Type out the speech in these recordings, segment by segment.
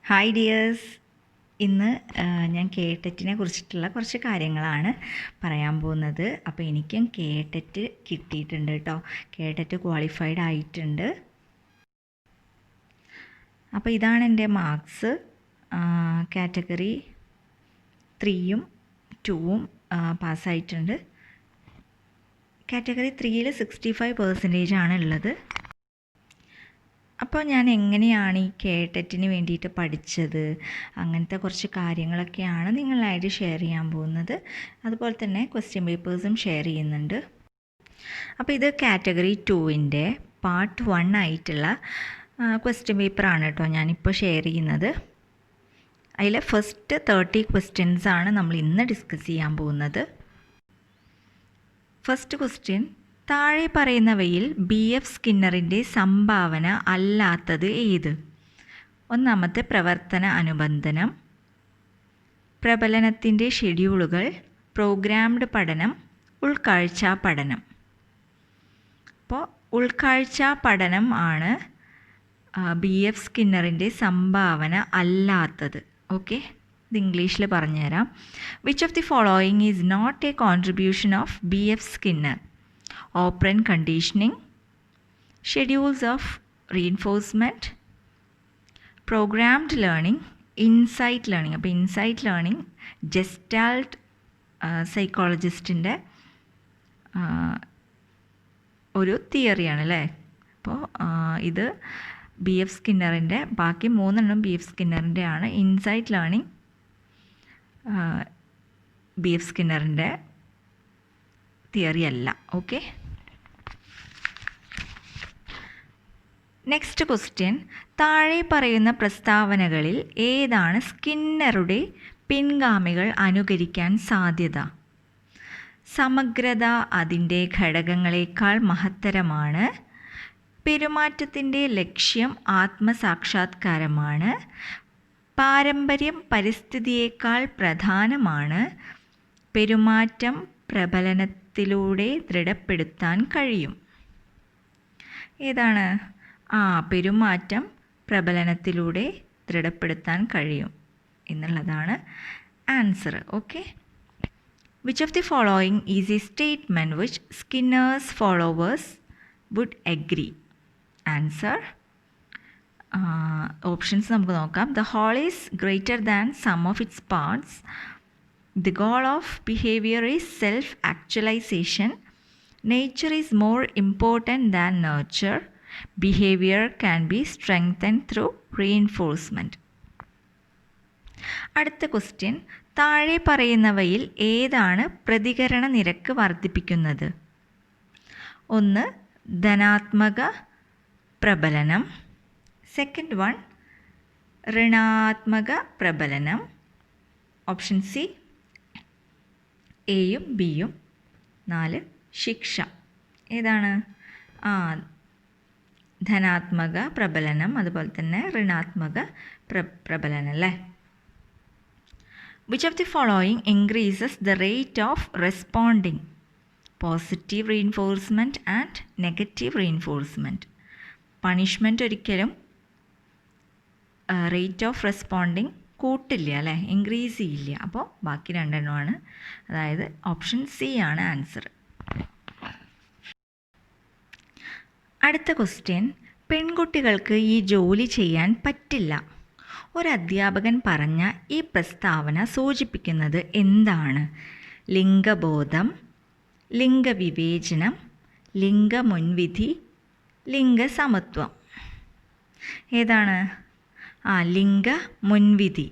Hi dears. ഇന്ന് ഞാൻ കേട്ടറ്റിനെ കുറിച്ചിട്ടുള്ള കുറച്ച് കാര്യങ്ങളാണ് പറയാൻ പോകുന്നത്. അപ്പോൾ എനിക്കും കേട്ടറ്റ് കിട്ടിയിട്ടുണ്ട് കേട്ടോ. കേട്ടറ്റ് ക്വാളിഫൈഡ് ആയിട്ടുണ്ട്. അപ്പോൾ ഇതാണ് എൻ്റെ മാർക്സ്. കാറ്റഗറി 3യും 2വും പാസ്സായിട്ടുണ്ട്. കാറ്റഗറി 3യിൽ 65% ആണ് ഉള്ളത്. അപ്പോൾ ഞാൻ എങ്ങനെയാണ് ഈ കേട്ടറ്റിന് വേണ്ടിയിട്ട് പഠിച്ചത്, അങ്ങനത്തെ കുറച്ച് കാര്യങ്ങളൊക്കെയാണ് നിങ്ങളായിട്ട് ഷെയർ ചെയ്യാൻ പോകുന്നത്. അതുപോലെ തന്നെ ക്വസ്റ്റ്യൻ പേപ്പേഴ്സും ഷെയർ ചെയ്യുന്നുണ്ട്. അപ്പോൾ ഇത് കാറ്റഗറി 2ൻ്റെ പാർട്ട് 1 ആയിട്ടുള്ള ക്വസ്റ്റ്യൻ പേപ്പറാണ് കേട്ടോ ഞാനിപ്പോൾ ഷെയർ ചെയ്യുന്നത്. അതിൽ ഫസ്റ്റ് 30 ക്വസ്റ്റ്യൻസ് ആണ് നമ്മൾ ഇന്ന് ഡിസ്കസ് ചെയ്യാൻ പോകുന്നത്. ഫസ്റ്റ് ക്വസ്റ്റ്യൻ: താഴെ പറയുന്നവയിൽ BF സ്കിന്നറിൻ്റെ സംഭാവന അല്ലാത്തത് ഏത്? ഒന്നാമത്തെ പ്രവർത്തന അനുബന്ധനം, പ്രബലനത്തിൻ്റെ ഷെഡ്യൂളുകൾ, പ്രോഗ്രാംഡ് പഠനം, ഉൾക്കാഴ്ചാ പഠനം. അപ്പോൾ ഉൾക്കാഴ്ചാ പഠനം ആണ് BF സ്കിന്നറിൻ്റെ സംഭാവന അല്ലാത്തത്. ഓക്കെ, ഇത് ഇംഗ്ലീഷിൽ പറഞ്ഞുതരാം. Which of the following is not a contribution of BF Skinner? operant conditioning, schedules of reinforcement, programmed learning, insight learning. അപ്പോൾ ഇൻസൈറ്റ് ലേണിംഗ് ജെസ്റ്റാൾട്ട് സൈക്കോളജിസ്റ്റിൻ്റെ ഒരു തിയറിയാണ് അല്ലേ. അപ്പോൾ ഇത് BF സ്കിന്നറിൻ്റെ, ബാക്കി 3 BF സ്കിന്നറിൻ്റെ ആണ്. ഇൻസൈറ്റ് ലേണിംഗ് BF സ്കിന്നറിൻ്റെ തിയറി അല്ല. ഓക്കെ, നെക്സ്റ്റ് ക്വസ്റ്റ്യൻ: താഴെ പറയുന്ന പ്രസ്താവനകളിൽ ഏതാണ് സ്കിന്നറുടെ പിൻഗാമികൾ അനുകരിക്കാൻ സാധ്യത? സമഗ്രത അതിൻ്റെ ഘടകങ്ങളെക്കാൾ മഹത്തരമാണ്. പെരുമാറ്റത്തിൻ്റെ ലക്ഷ്യം ആത്മസാക്ഷാത്കാരമാണ്. പാരമ്പര്യം പരിസ്ഥിതിയേക്കാൾ പ്രധാനമാണ്. പെരുമാറ്റം പ്രബലനത്തിലൂടെ ദൃഢപ്പെടുത്താൻ കഴിയും. ഏതാണ്? പെരുമാറ്റം പ്രബലനത്തിലൂടെ ദൃഢപ്പെടുത്താൻ കഴിയും എന്നുള്ളതാണ് answer. Okay, which of the following is a statement which Skinner's followers would agree? Answer options നമുക്ക് നോക്കാം. The whole is greater than sum of its parts. The goal of behavior is self-actualization. Nature is more important than nurture. Behavior can be strengthened through reinforcement. അടുത്ത question: താഴെ പറയുന്നവയിൽ ഏതാണ് പ്രതികരണ നിരക്ക് വർദ്ധിപ്പിക്കുന്നത്? ഒന്ന് ധനാത്മക പ്രബലനം, സെക്കൻഡ് വൺ ഋണാത്മക പ്രബലനം. ഓപ്ഷൻ സി എയും ബിയും. 4 ശിക്ഷ. ഏതാണ്? ധനാത്മക പ്രബലനം, അതുപോലെ തന്നെ ഋണാത്മക പ്രബലനം അല്ലേ. Which of the following increases the rate of responding? Positive reinforcement and negative reinforcement. Punishment ഒരിക്കലും റേറ്റ് ഓഫ് റെസ്പോണ്ടിങ് കൂട്ടില്ല അല്ലേ, ഇൻക്രീസ് ചെയ്യില്ല. അപ്പോൾ ബാക്കി 2 എണ്ണമാണ്. അതായത് ഓപ്ഷൻ സി ആണ് ആൻസർ. അടുത്ത ക്വസ്റ്റ്യൻ: പെൺകുട്ടികൾക്ക് ഈ ജോലി ചെയ്യാൻ പറ്റില്ല. ഒരധ്യാപകൻ പറഞ്ഞ ഈ പ്രസ്താവന സൂചിപ്പിക്കുന്നത് എന്താണ്? ലിംഗബോധം, ലിംഗവിവേചനം, ലിംഗമുൻവിധി, ലിംഗസമത്വം. ഏതാണ്? ലിംഗ മുൻവിധി.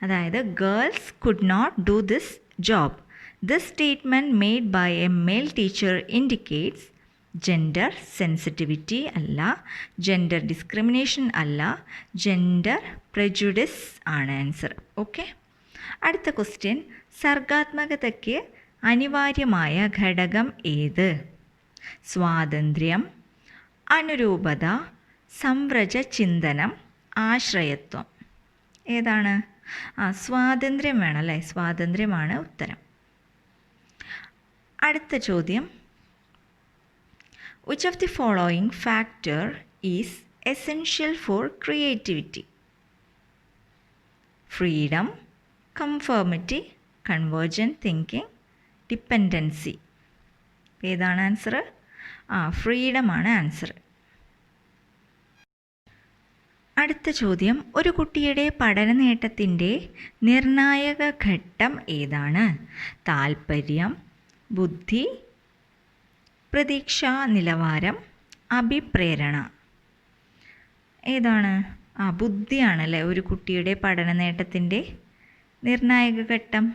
അതായത് girls could not do this job. This statement made by a male teacher indicates gender sensitivity അല്ല, ജെൻഡർ ഡിസ്ക്രിമിനേഷൻ അല്ല, ജെൻഡർ പ്രെജുഡിസ് ആണ് ആൻസർ. ഓക്കെ, അടുത്ത ക്വസ്റ്റ്യൻ: സർഗാത്മകതയ്ക്ക് അനിവാര്യമായ ഘടകം ഏത്? സ്വാതന്ത്ര്യം, അനുരൂപത, സംവ്രജ ചിന്തനം, ആശ്രയത്വം. ഏതാണ്? സ്വാതന്ത്ര്യം വേണം അല്ലേ, സ്വാതന്ത്ര്യമാണ് ഉത്തരം. അടുത്ത ചോദ്യം: which of the following factor is essential for creativity? Freedom, കൺഫോർമിറ്റി, convergent thinking, dependency. ഏതാണ് ആൻസർ? ഫ്രീഡമാണ് ആൻസർ. അടുത്ത ചോദ്യം, ഒരു കുട്ടിയുടെ പഠന നേട്ടത്തിൻ്റെ നിർണായക ഘട്ടം ഏതാണ്? താൽപ്പര്യം, ബുദ്ധി, പ്രതീക്ഷാ നിലവാരം, അഭിപ്രേരണ. ഏതാണ്? ബുദ്ധിയാണല്ലേ ഒരു കുട്ടിയുടെ പഠന നേട്ടത്തിൻ്റെ നിർണായക ഘട്ടം.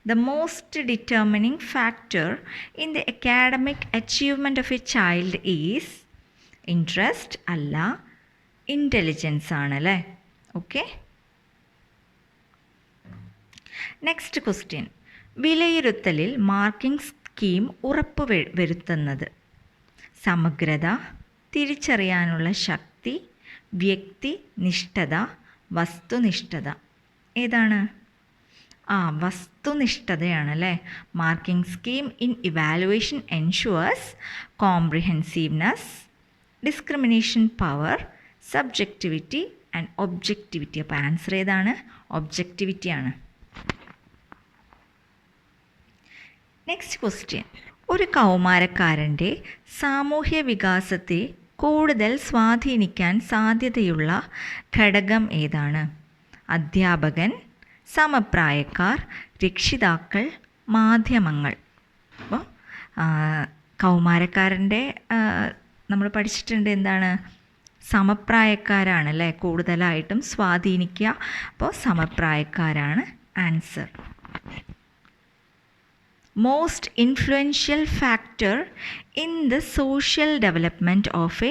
The most determining factor in the academic achievement of a child is interest അല്ല, ഇൻ്റലിജൻസ് ആണല്ലേ. Okay, next question. വിലയിരുത്തലിൽ മാർക്കിംഗ് സ്കീം ഉറപ്പ് വരുത്തുന്നത്? സമഗ്രത, തിരിച്ചറിയാനുള്ള ശക്തി, വ്യക്തി നിഷ്ഠത, വസ്തുനിഷ്ഠത. ഏതാണ്? വസ്തുനിഷ്ഠതയാണല്ലേ. Marking scheme in evaluation ensures comprehensiveness, discrimination power, subjectivity and objectivity. അപ്പോൾ ആൻസർ ഏതാണ്? ഒബ്ജക്റ്റിവിറ്റിയാണ്. Next question. ഒരു കൗമാരക്കാരൻ്റെ സാമൂഹ്യ വികാസത്തെ കൂടുതൽ സ്വാധീനിക്കാൻ സാധ്യതയുള്ള ഘടകം ഏതാണ്? അധ്യാപകൻ, സമപ്രായക്കാർ, രക്ഷിതാക്കൾ, മാധ്യമങ്ങൾ. അപ്പോൾ കൗമാരക്കാരൻ്റെ നമ്മൾ പഠിച്ചിട്ടുണ്ട് എന്താണ്? സമപ്രായക്കാരാണല്ലേ കൂടുതലായിട്ടും സ്വാധീനിക്കുക. അപ്പോൾ സമപ്രായക്കാരാണ് answer. Most influential factor in the social development of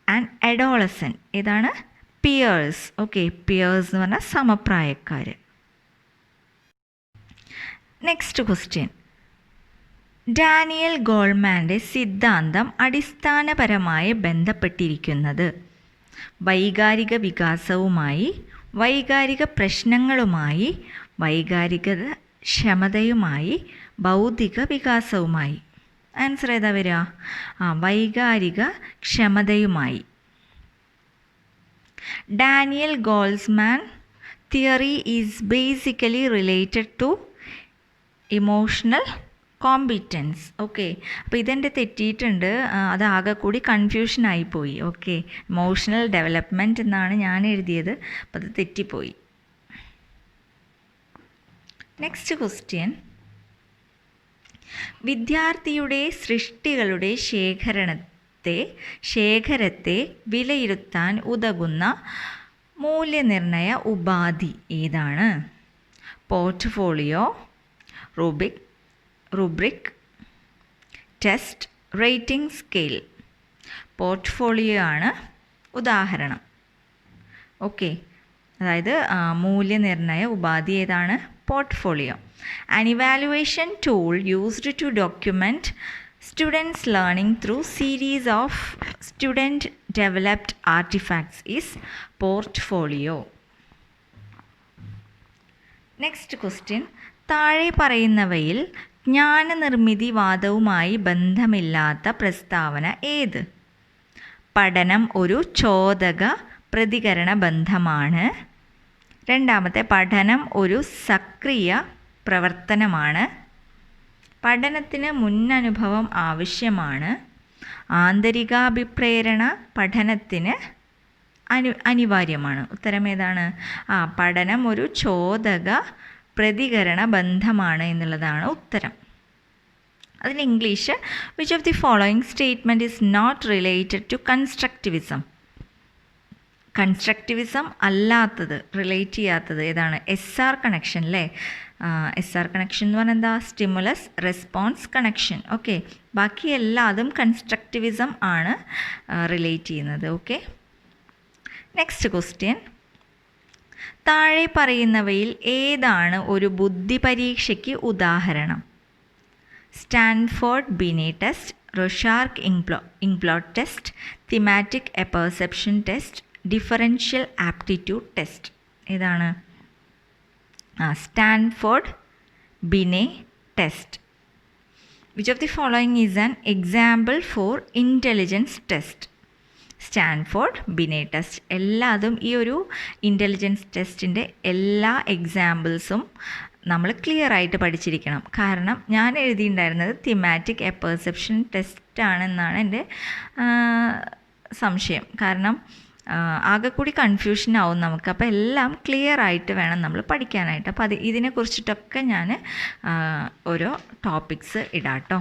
an adolescent. ഏതാണ്? പിയേഴ്സ്. ഓക്കെ, പിയേഴ്സ് എന്ന് പറഞ്ഞാൽ സമപ്രായക്കാർ. Next question. ഡാനിയൽ ഗോൾമാൻ്റെ സിദ്ധാന്തം അടിസ്ഥാനപരമായി ബന്ധപ്പെട്ടിരിക്കുന്നത് വൈകാരിക വികാസവുമായി, വൈകാരിക പ്രശ്നങ്ങളുമായി, വൈകാരിക ക്ഷമതയുമായി, ബൗദ്ധിക വികാസവുമായി. ആൻസർ ഏതാ വരിക? വൈകാരിക ക്ഷമതയുമായി. Daniel Goleman theory is basically related to emotional competence. Okay, അപ്പോൾ ഇതെൻ്റെ തെറ്റിയിട്ടുണ്ട്, അതാകെ കൂടി കൺഫ്യൂഷനായിപ്പോയി. ഓക്കെ, ഇമോഷണൽ ഡെവലപ്മെൻറ്റ് എന്നാണ് ഞാൻ എഴുതിയത്, അപ്പോൾ അത് തെറ്റിപ്പോയി. Next question. വിദ്യാർത്ഥിയുടെ സൃഷ്ടികളുടെ ശേഖരത്തെ വിലയിരുത്താൻ ഉതകുന്ന മൂല്യനിർണയ ഉപാധി ഏതാണ്? Portfolio, rubric, test, rating scale. Portfolio ആണ് ഉദാഹരണം. ഓക്കെ, അതായത് മൂല്യനിർണയ ഉപാധി ഏതാണ്? Portfolio. An evaluation tool used to document students' learning through series of student-developed artifacts is portfolio. Next question. താഴെ പറയുന്നവയിൽ ജ്ഞാനനിർമ്മിതിവാദവുമായി ബന്ധമില്ലാത്ത പ്രസ്താവന ഏത്? പഠനം ഒരു ചോദക പ്രതികരണ ബന്ധമാണ്. രണ്ടാമത്തെ, പഠനം ഒരു സക്രിയ പ്രവർത്തനമാണ്. പഠനത്തിന് മുന്നനുഭവം ആവശ്യമാണ്. ആന്തരികാഭിപ്രേരണ പഠനത്തിന് അനിവാര്യമാണ്. ഉത്തരം ഏതാണ്? പഠനം ഒരു ചോദക പ്രതികരണ ബന്ധമാണ് എന്നുള്ളതാണ് ഉത്തരം. അതിന് English, which of the following statement is not related to constructivism. Constructivism അല്ലാത്തത്, റിലേറ്റ് ചെയ്യാത്തത് ഏതാണ്? SR കണക്ഷൻ അല്ലേ. SR കണക്ഷൻ എന്ന് പറഞ്ഞാൽ എന്താ? Stimulus response connection. ഓക്കെ, ബാക്കി എല്ലാതും കൺസ്ട്രക്റ്റിവിസം ആണ് റിലേറ്റ് ചെയ്യുന്നത്. Okay, next question. താഴെ പറയുന്നവയിൽ ഏതാണ് ഒരു ബുദ്ധി പരീക്ഷയ്ക്ക് ഉദാഹരണം? Stanford Binet test, Rorschach inkblot test, thematic perception test, differential aptitude test. ഏതാണ്? Stanford Binet test. Which of the following is an example for intelligence test? Stanford Binet test. എല്ലാതും ഈ ഒരു ഇൻ്റലിജൻസ് ടെസ്റ്റിൻ്റെ എല്ലാ എക്സാമ്പിൾസും നമ്മൾ ക്ലിയർ ആയിട്ട് പഠിച്ചിരിക്കണം. കാരണം ഞാൻ എഴുതിയിട്ടുണ്ടായിരുന്നത് തിമാറ്റിക് പെർസെപ്ഷൻ ടെസ്റ്റ് ആണെന്നാണ് എൻ്റെ സംശയം. കാരണം ആകെ കൂടി കൺഫ്യൂഷൻ ആവും നമുക്ക്. അപ്പോൾ എല്ലാം ക്ലിയർ ആയിട്ട് വേണം നമ്മൾ പഠിക്കാനായിട്ട്. അപ്പോൾ ഇതിനെക്കുറിച്ചിട്ടൊക്കെ ഞാൻ ഓരോ ടോപ്പിക്സ് ഇടാട്ടോ.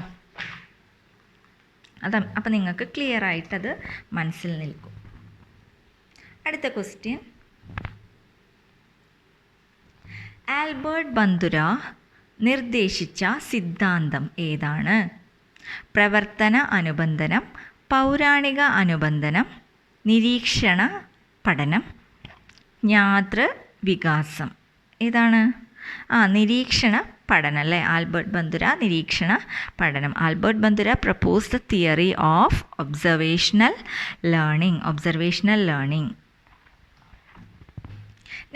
അപ്പോൾ നിങ്ങൾക്ക് ക്ലിയർ ആയിട്ടത് മനസ്സിൽ നിൽക്കും. അടുത്ത ക്വസ്റ്റ്യൻ, ആൽബർട്ട് ബന്ദുര നിർദ്ദേശിച്ച സിദ്ധാന്തം ഏതാണ്? പ്രവർത്തന അനുബന്ധനം, പൗരാണിക അനുബന്ധനം, നിരീക്ഷണ പഠനം, ജ്ഞാതൃ വികാസം. ഏതാണ്? നിരീക്ഷണ പഠനം അല്ലേ. ആൽബർട്ട് ബന്ദുര നിരീക്ഷണ പഠനം. Albert Bandura propose the theory of observational learning.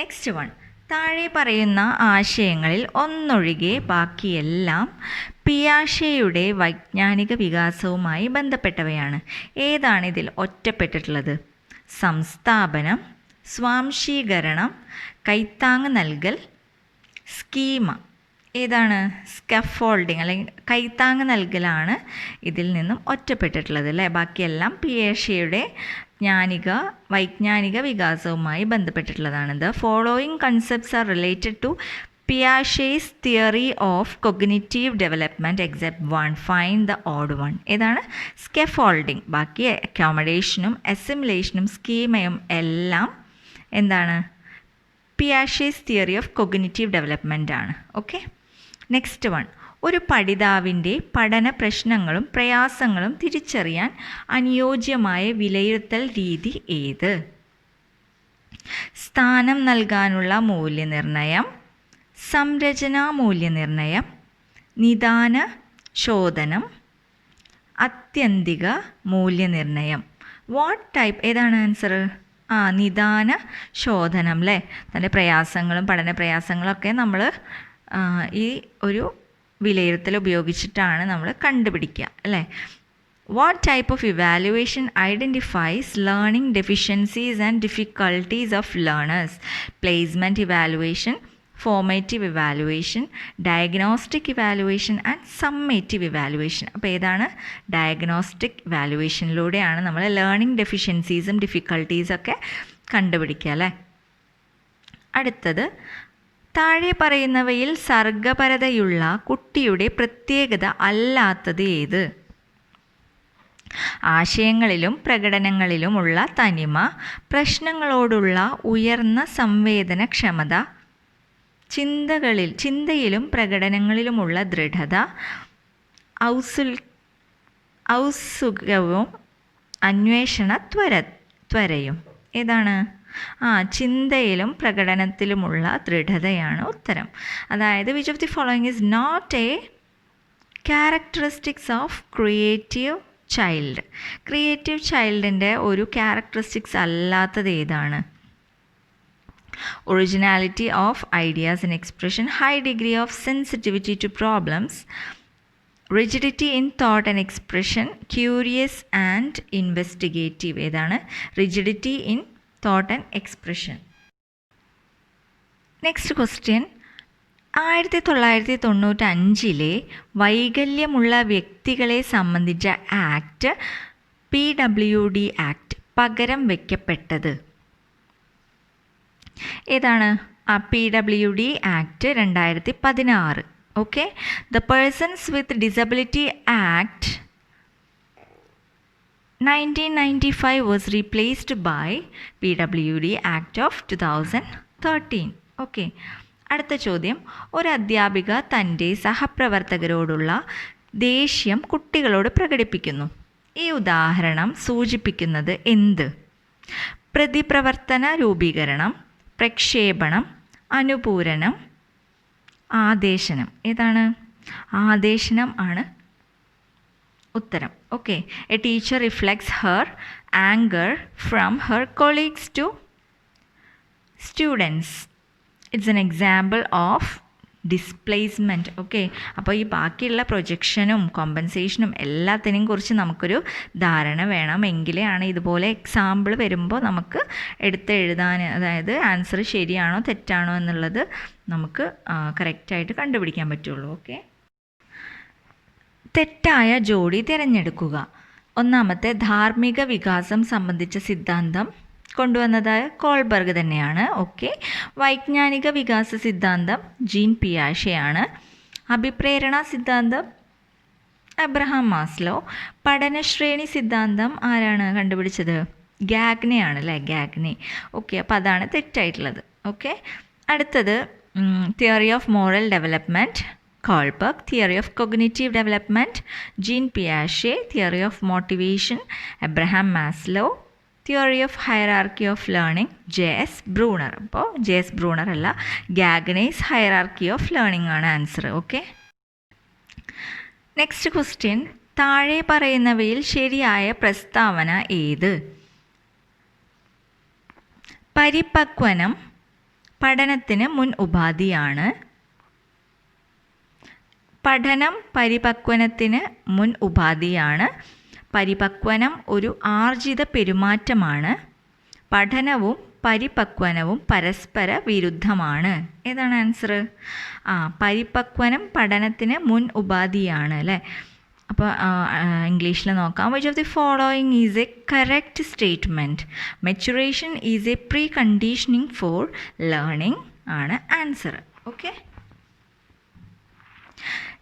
Next one, താഴെ പറയുന്ന ആശയങ്ങളിൽ ഒന്നൊഴികെ ബാക്കിയെല്ലാം പിയാഷെയുടെ വൈജ്ഞാനിക വികാസവുമായി ബന്ധപ്പെട്ടവയാണ്. ഏതാണ് ഇതിൽ ഒറ്റപ്പെട്ടിട്ടുള്ളത്? സംസ്ഥാപനം, സ്വാംശീകരണം, കൈത്താങ് നൽകൽ, സ്കീമ. ഏതാണ്? സ്കഫോൾഡിങ് അല്ലെങ്കിൽ കൈത്താങ് നൽകലാണ് ഇതിൽ നിന്നും ഒറ്റപ്പെട്ടിട്ടുള്ളത് അല്ലേ. ബാക്കിയെല്ലാം പിയാഷെയുടെ വൈജ്ഞാനിക വികാസവുമായി ബന്ധപ്പെട്ടിട്ടുള്ളതാണ്. The following concepts are related to Piaget's theory of cognitive development except one. Find the odd one. ഏതാണ്? സ്കെഫോൾഡിങ്. ബാക്കി അക്കോമഡേഷനും അസിമിലേഷനും സ്കീമയും എല്ലാം എന്താണ്? പിയാഷെറ്റ്സ് തിയറി ഓഫ് കൊഗ്നിറ്റീവ് ഡെവലപ്മെൻ്റ് ആണ്. ഓക്കെ. നെക്സ്റ്റ് വൺ, ഒരു പഠിതാവിൻ്റെ പഠന പ്രശ്നങ്ങളും പ്രയാസങ്ങളും തിരിച്ചറിയാൻ അനുയോജ്യമായ വിലയിരുത്തൽ രീതി ഏത്? സ്ഥാനം നൽകാനുള്ള മൂല്യനിർണ്ണയം, സംരചനാ മൂല്യനിർണ്ണയം, നിദാന ശോധനം, ആത്യന്തിക മൂല്യനിർണ്ണയം. What type? ഏതാണ് ആൻസർ? നിദാന ശോധനം അല്ലേ. തൻ്റെ പ്രയാസങ്ങളും പഠന പ്രയാസങ്ങളൊക്കെ നമ്മൾ ഈ ഒരു വിലയിരുത്തൽ ഉപയോഗിച്ചിട്ടാണ് നമ്മൾ കണ്ടുപിടിക്കുക അല്ലേ. What type of evaluation identifies learning deficiencies and difficulties of learners? Placement evaluation, formative evaluation, diagnostic evaluation and summative evaluation. അപ്പോൾ ഏതാണ്? ഡയഗ്നോസ്റ്റിക് ഇവാലുവേഷനിലൂടെയാണ് നമ്മൾ ലേണിംഗ് ഡെഫിഷ്യൻസീസും ഡിഫിക്കൽട്ടീസൊക്കെ കണ്ടുപിടിക്കുക അല്ലേ. അടുത്തത്, താഴെ പറയുന്നവയിൽ സർഗപരതയുള്ള കുട്ടിയുടെ പ്രത്യേകത അല്ലാത്തത് ഏത്? ആശയങ്ങളിലും പ്രകടനങ്ങളിലുമുള്ള തനിമ, പ്രശ്നങ്ങളോടുള്ള ഉയർന്ന സംവേദനക്ഷമത, ചിന്തയിലും പ്രകടനങ്ങളിലുമുള്ള ദൃഢത, ഔത്സുകവും അന്വേഷണ ത്വരയും. ഏതാണ്? ചിന്തയിലും പ്രകടനത്തിലുമുള്ള ദൃഢതയാണ് ഉത്തരം. അതായത് which of the following is not a characteristics of creative child? Creative ചൈൽഡിൻ്റെ ഒരു ക്യാരക്ടറിസ്റ്റിക്സ് അല്ലാത്തത് ഏതാണ്? Originality of ideas and expression, high degree of sensitivity to problems, rigidity in thought and expression, curious and investigative. ഏതാണ്? rigidity in thought and expression. Next question, 1995 വൈകല്യമുള്ള വ്യക്തികളെ സംബന്ധിച്ച act PWD act പകരം വയ്ക്കപ്പെട്ടത് ഏതാണ്? PWD act 2016. Okay. The persons with disability act 1995 was replaced by PWD act of 2013. Okay. അടുത്ത ചോദ്യം, ഒരു അധ്യാപിക തൻ്റെ സഹപ്രവർത്തകരോടുള്ള ദേഷ്യം കുട്ടികളോട് പ്രകടിപ്പിക്കുന്നു. ഈ ഉദാഹരണം സൂചിപ്പിക്കുന്നത് എന്ത്? പ്രതിപ്രവർത്തന രൂപീകരണം, പ്രക്ഷേപണം, അനുപൂരണം, ആദേശനം. ഏതാണ്? ആദേശനം ആണ് ഉത്തരം. Okay. A teacher reflects her anger from her colleagues to students. It's an example of displacement. Okay, അപ്പോൾ ഈ ബാക്കിയുള്ള പ്രൊജക്ഷനും കോമ്പൻസേഷനും എല്ലാത്തിനെയും കുറിച്ച് നമുക്കൊരു ധാരണ വേണം. എങ്കിലേ ആണ് ഇതുപോലെ എക്സാമ്പിൾ വരുമ്പോൾ നമുക്ക് എഴുതാൻ, അതായത് ആൻസർ ശരിയാണോ തെറ്റാണോ എന്നുള്ളത് നമുക്ക് കറക്റ്റായിട്ട് കണ്ടുപിടിക്കാൻ പറ്റുള്ളൂ. ഓക്കെ, തെറ്റായ ജോഡി തിരഞ്ഞെടുക്കുക. ഒന്നാമത്തെ ധാർമ്മിക വികാസം സംബന്ധിച്ച സിദ്ധാന്തം കൊണ്ടുവന്നത് കോൾബർഗ് തന്നെയാണ്. ഓക്കെ, വൈജ്ഞാനിക വികാസ സിദ്ധാന്തം ജീൻ പിയാഷെയാണ്. അഭിപ്രേരണ സിദ്ധാന്തം അബ്രഹാം മാസ്ലോ. പഠനശ്രേണി സിദ്ധാന്തം ആരാണ് കണ്ടുപിടിച്ചത്? ഗാഗ്നെ അല്ലേ, ഗാഗ്നെ. ഓക്കെ, അപ്പോൾ അതാണ് തെറ്റായിട്ടുള്ളത്. ഓക്കെ, അടുത്തത് theory of moral development Kohlberg. Theory of cognitive development Jean പിയാഷെ. Theory of motivation Abraham Maslow. Theory of hierarchy of learning J S. Bruner. അപ്പോൾ ജെ.എസ്. ബ്രൂണർ അല്ല, ഗാഗ്നേസ് ഹയറാർക്കി ഓഫ് ലേണിംഗ് ആണ് answer. Okay, next question, താഴെ പറയുന്നവയിൽ ശരിയായ പ്രസ്താവന ഏത്? പരിപക്വനം പഠനത്തിന് മുൻ ഉപാധിയാണ്. പഠനം പരിപക്വനത്തിന് മുൻ ഉപാധിയാണ്. പരിപക്വനം ഒരു ആർജിത പെരുമാറ്റമാണ്. പഠനവും പരിപക്വനവും പരസ്പര വിരുദ്ധമാണ്. ഏതാണ് ആൻസർ? പരിപക്വനം പഠനത്തിന് മുൻ ഉപാധിയാണ് അല്ലേ. അപ്പോൾ ഇംഗ്ലീഷിൽ നോക്കാം. Which of the following is A correct statement? Maturation is A pre conditioning for learning ആണ് ആൻസർ. ഓക്കെ,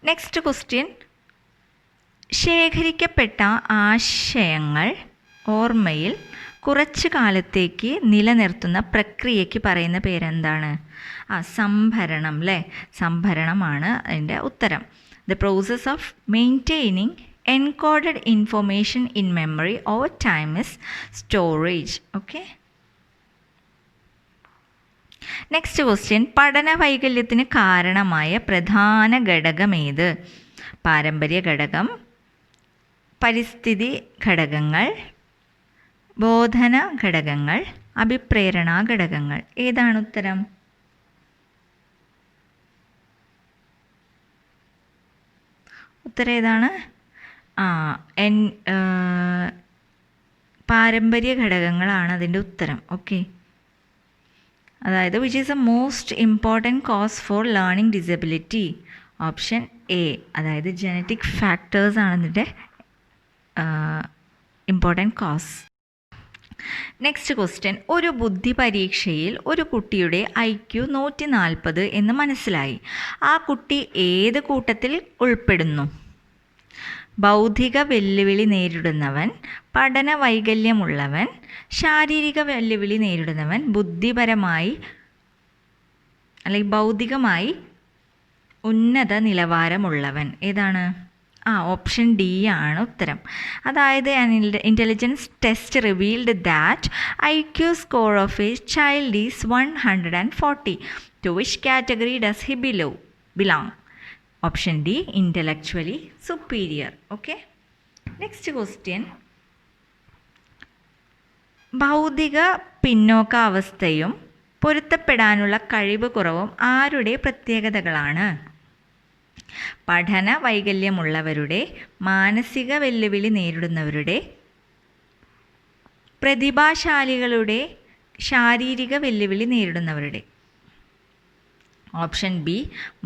നെക്സ്റ്റ് ക്വസ്റ്റ്യൻ, ശേഖരിക്കപ്പെട്ട ആശയങ്ങൾ ഓർമ്മയിൽ കുറച്ചു കാലത്തേക്ക് നിലനിർത്തുന്ന പ്രക്രിയയ്ക്ക് പറയുന്ന പേരെന്താണ്? സംഭരണം അല്ലേ, സംഭരണമാണ് അതിൻ്റെ ഉത്തരം. The process of maintaining encoded information in memory over time is storage. Okay, next question, പഠന വൈകല്യത്തിന് കാരണമായ പ്രധാന ഘടകമേത്? പാരമ്പര്യ ഘടകം, പരിസ്ഥിതി ഘടകങ്ങൾ, ബോധന ഘടകങ്ങൾ, അഭിപ്രേരണാ ഘടകങ്ങൾ. ഏതാണ് ഉത്തരം? ഉത്തരം ഏതാണ്? പാരമ്പര്യ ഘടകങ്ങളാണ് അതിൻ്റെ ഉത്തരം. ഓക്കെ, അതായത് which is a most important cause for learning disability? Option A, അതായത് ജനറ്റിക് ഫാക്ടേഴ്സ് ആണ് ഇതിൻ്റെ ഇമ്പോർട്ടൻറ്റ് കോസ്. നെക്സ്റ്റ് ക്വസ്റ്റ്യൻ, ഒരു ബുദ്ധി പരീക്ഷയിൽ ഒരു കുട്ടിയുടെ IQ 140 എന്ന് മനസ്സിലായി. ആ കുട്ടി ഏത് കൂട്ടത്തിൽ ഉൾപ്പെടുന്നു? ബൗദ്ധിക വെല്ലുവിളി നേരിടുന്നവൻ, പഠന വൈകല്യമുള്ളവൻ, ശാരീരിക വെല്ലുവിളി നേരിടുന്നവൻ, ബുദ്ധിപരമായി അല്ലെങ്കിൽ ബൗദ്ധികമായി ഉന്നത നിലവാരമുള്ളവൻ. ഏതാണ്? ഓപ്ഷൻ ഡി ആണ് ഉത്തരം. അതായത് intelligence test revealed that IQ score of a child is 140. To which category does he belong? Option D, intellectually superior. Okay, next question, ഭൗതിക പിന്നോക്കാവസ്ഥയും പൊരുത്തപ്പെടാനുള്ള കഴിവ് കുറവും ആരുടെ പ്രത്യേകതകളാണ്? പഠന വൈകല്യമുള്ളവരുടെ, മാനസിക വെല്ലുവിളി നേരിടുന്നവരുടെ, പ്രതിഭാശാലികളുടെ, ശാരീരിക വെല്ലുവിളി നേരിടുന്നവരുടെ. ഓപ്ഷൻ ബി,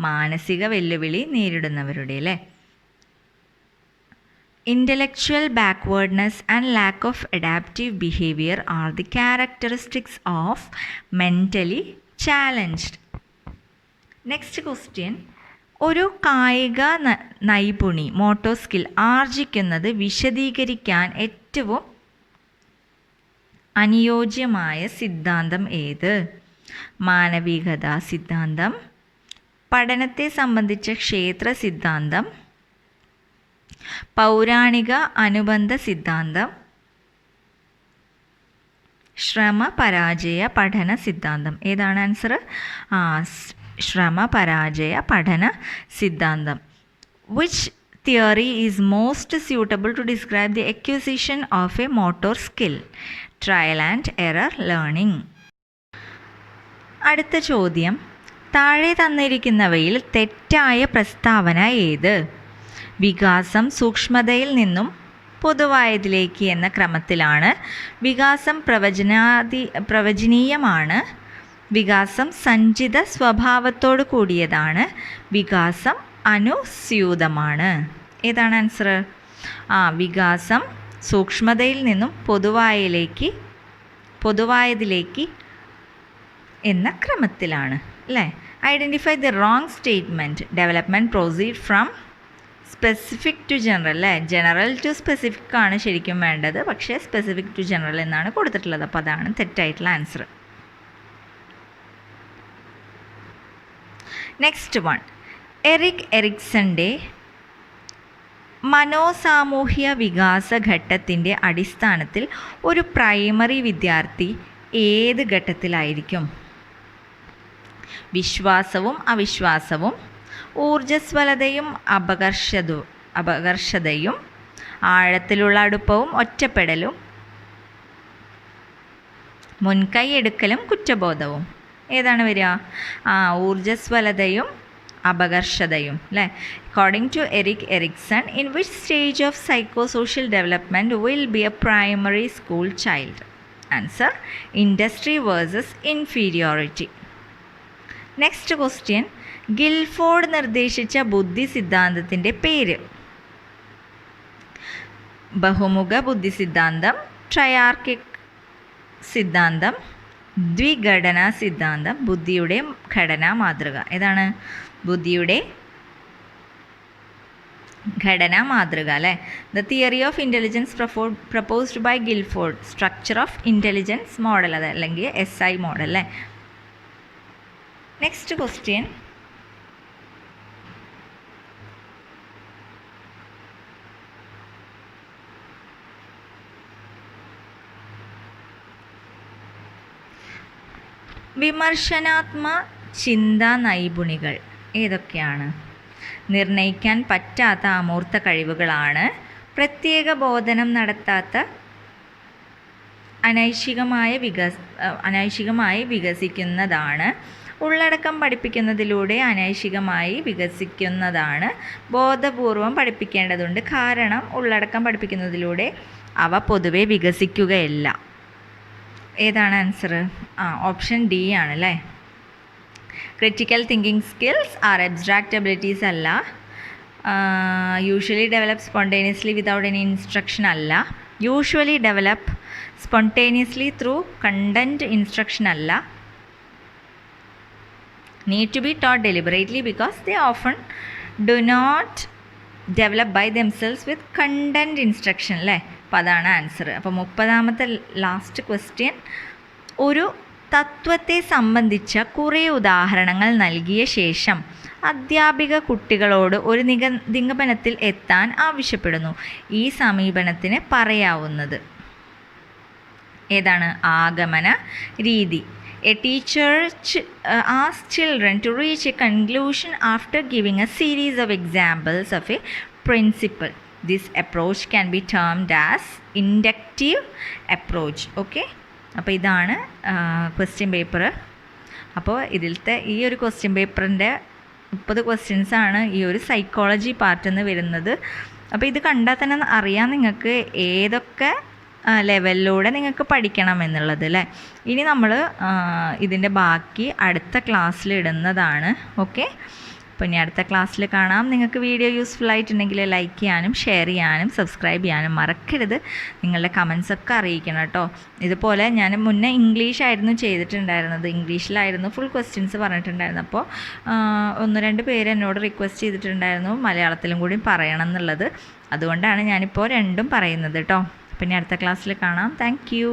മാനസിക വെല്ലുവിളി നേരിടുന്നവരുടെ അല്ലേ. Intellectual backwardness and lack of adaptive behavior are the characteristics of mentally challenged. Next question, ഒരു കായിക നൈപുണി മോട്ടോർ സ്കിൽ ആർജിക്കുന്നത് വിശദീകരിക്കാൻ ഏറ്റവും അനുയോജ്യമായ സിദ്ധാന്തം ഏത്? മാനവികതാ സിദ്ധാന്തം, പഠനത്തെ സംബന്ധിച്ച ക്ഷേത്ര സിദ്ധാന്തം, പൗരാണിക അനുബന്ധ സിദ്ധാന്തം, ശ്രമ പരാജയ പഠന സിദ്ധാന്തം. ഏതാണ് ആൻസർ? ശ്രമ പരാജയ പഠന സിദ്ധാന്തം. Which theory is most suitable to describe the acquisition of a motor skill? Trial and error learning. അടുത്ത ചോദ്യം, താഴെ തന്നിരിക്കുന്നവയിൽ തെറ്റായ പ്രസ്താവന ഏത്? വികാസം സൂക്ഷ്മതയിൽ നിന്നും പൊതുവായതിലേക്ക് എന്ന ക്രമത്തിലാണ്. വികാസം പ്രവചനീയമാണ്. വികാസം സഞ്ചിത സ്വഭാവത്തോടു കൂടിയതാണ്. വികാസം അനുസ്യൂതമാണ്. ഏതാണ് ആൻസർ? വികാസം സൂക്ഷ്മതയിൽ നിന്നും പൊതുവായതിലേക്ക് എന്ന ക്രമത്തിലാണ് അല്ലേ? Identify the wrong statement. Development proceed from specific to general അല്ലേ? ജനറൽ ടു സ്പെസിഫിക് ആണ് ശരിക്കും വേണ്ടത്, പക്ഷേ സ്പെസിഫിക് ടു ജനറൽ എന്നാണ് കൊടുത്തിട്ടുള്ളത്. അപ്പോൾ അതാണ് തെറ്റായിട്ടുള്ള ആൻസർ. നെക്സ്റ്റ് വൺ, എറിക് എറിക്സന്റെ മനോസാമൂഹ്യ വികാസ ഘട്ടത്തിൻ്റെ അടിസ്ഥാനത്തിൽ ഒരു പ്രൈമറി വിദ്യാർത്ഥി ഏത് ഘട്ടത്തിലായിരിക്കും? വിശ്വാസവും അവിശ്വാസവും, ഊർജ്ജസ്വലതയും അപകർഷതയും, ആഴത്തിലുള്ള അടുപ്പവും ഒറ്റപ്പെടലും, മുൻകൈ എടുക്കലും കുറ്റബോധവും. ഏതാണ് വരിക? ഊർജ്ജസ്വലതയും അപകർഷതയും അല്ലേ? According to Erik Erikson, in which stage of psychosocial development will be a primary school child? Answer, industry versus inferiority. Next question, Guilford നിർദ്ദേശിച്ച ബുദ്ധി സിദ്ധാന്തത്തിൻ്റെ പേര്? ബഹുമുഖ ബുദ്ധി സിദ്ധാന്തം, ട്രയാർക്കിക് സിദ്ധാന്തം, ദ്വിഘടനാ സിദ്ധാന്തം, ബുദ്ധിയുടെ ഘടനാ മാതൃക. ഏതാണ്? ബുദ്ധിയുടെ ഘടനാ മാതൃക അല്ലേ? The theory of intelligence proposed by Guilford, structure of intelligence model, അത് അല്ലെങ്കിൽ SI മോഡൽ അല്ലേ? നെക്സ്റ്റ് ക്വസ്റ്റ്യൻ, വിമർശനാത്മക ചിന്താ നൈപുണികൾ ഏതൊക്കെയാണ്? നിർണ്ണയിക്കാൻ പറ്റാത്ത അമൂർത്ത കഴിവുകളാണ്. പ്രത്യേക ബോധനം നടത്താത്ത അനൈച്ഛികമായി വികസിക്കുന്നതാണ്. ഉള്ളടക്കം പഠിപ്പിക്കുന്നതിലൂടെ അനൈച്ഛികമായി വികസിക്കുന്നതാണ്. ബോധപൂർവം പഠിപ്പിക്കേണ്ടതുണ്ട്, കാരണം ഉള്ളടക്കം പഠിപ്പിക്കുന്നതിലൂടെ അവ പൊതുവെ വികസിക്കുകയില്ല. ഏതാണ് ആൻസർ? ഓപ്ഷൻ ഡി ആണല്ലേ. Critical thinking skills are abstract abilities അല്ല. Usually develop spontaneously without any instruction അല്ല. Usually develop spontaneously through content instruction അല്ല. Need to be taught deliberately because they often do not develop by themselves with content instruction അല്ലേ? അപ്പോൾ അതാണ് answer. അപ്പോൾ 30ാമത്തെ last question, ഒരു തത്വത്തെ സംബന്ധിച്ച കുറേ ഉദാഹരണങ്ങൾ നൽകിയ ശേഷം അധ്യാപിക കുട്ടികളോട് ഒരു നിഗമനത്തിൽ എത്താൻ ആവശ്യപ്പെടുന്നു. ഈ സമീപനത്തിന് പറയാവുന്നത് ഏതാണ്? ആഗമന രീതി. A teacher asks children to reach a conclusion after giving a series of examples of a principle. This approach can be termed as inductive approach. Okay? അപ്പോൾ ഇതാണ് ക്വസ്റ്റ്യൻ പേപ്പർ. അപ്പോൾ ഇതിലത്തെ ഈ ഒരു ക്വസ്റ്റ്യൻ പേപ്പറിൻ്റെ 30 ക്വസ്റ്റ്യൻസാണ് ഈ ഒരു സൈക്കോളജി പാർട്ടിൽ നിന്ന് വരുന്നത്. അപ്പോൾ ഇത് കണ്ടാൽ തന്നെ അറിയാം നിങ്ങൾക്ക് ഏതൊക്കെ ലെവലിലൂടെ നിങ്ങൾക്ക് പഠിക്കണം എന്നുള്ളത് അല്ലേ. ഇനി നമ്മൾ ഇതിൻ്റെ ബാക്കി അടുത്ത ക്ലാസ്സിൽ ഇടുന്നതാണ്. ഓക്കെ, അപ്പോൾ ഇനി അടുത്ത ക്ലാസ്സിൽ കാണാം. നിങ്ങൾക്ക് വീഡിയോ യൂസ്ഫുൾ ആയിട്ടുണ്ടെങ്കിൽ ലൈക്ക് ചെയ്യാനും ഷെയർ ചെയ്യാനും സബ്സ്ക്രൈബ് ചെയ്യാനും മറക്കരുത്. നിങ്ങളുടെ കമൻസൊക്കെ അറിയിക്കണം കേട്ടോ. ഇതുപോലെ ഞാൻ മുന്നേ ഇംഗ്ലീഷായിരുന്നു ചെയ്തിട്ടുണ്ടായിരുന്നത്, ഇംഗ്ലീഷിലായിരുന്നു ഫുൾ ക്വസ്റ്റ്യൻസ് പറഞ്ഞിട്ടുണ്ടായിരുന്നു. അപ്പോൾ 1-2 പേര് എന്നോട് റിക്വസ്റ്റ് ചെയ്തിട്ടുണ്ടായിരുന്നു മലയാളത്തിലും കൂടി പറയണം എന്നുള്ളത്. അതുകൊണ്ടാണ് ഞാനിപ്പോൾ രണ്ടും പറയുന്നത് കേട്ടോ. പിന്നെ അടുത്ത ക്ലാസ്സിൽ കാണാം. Thank you.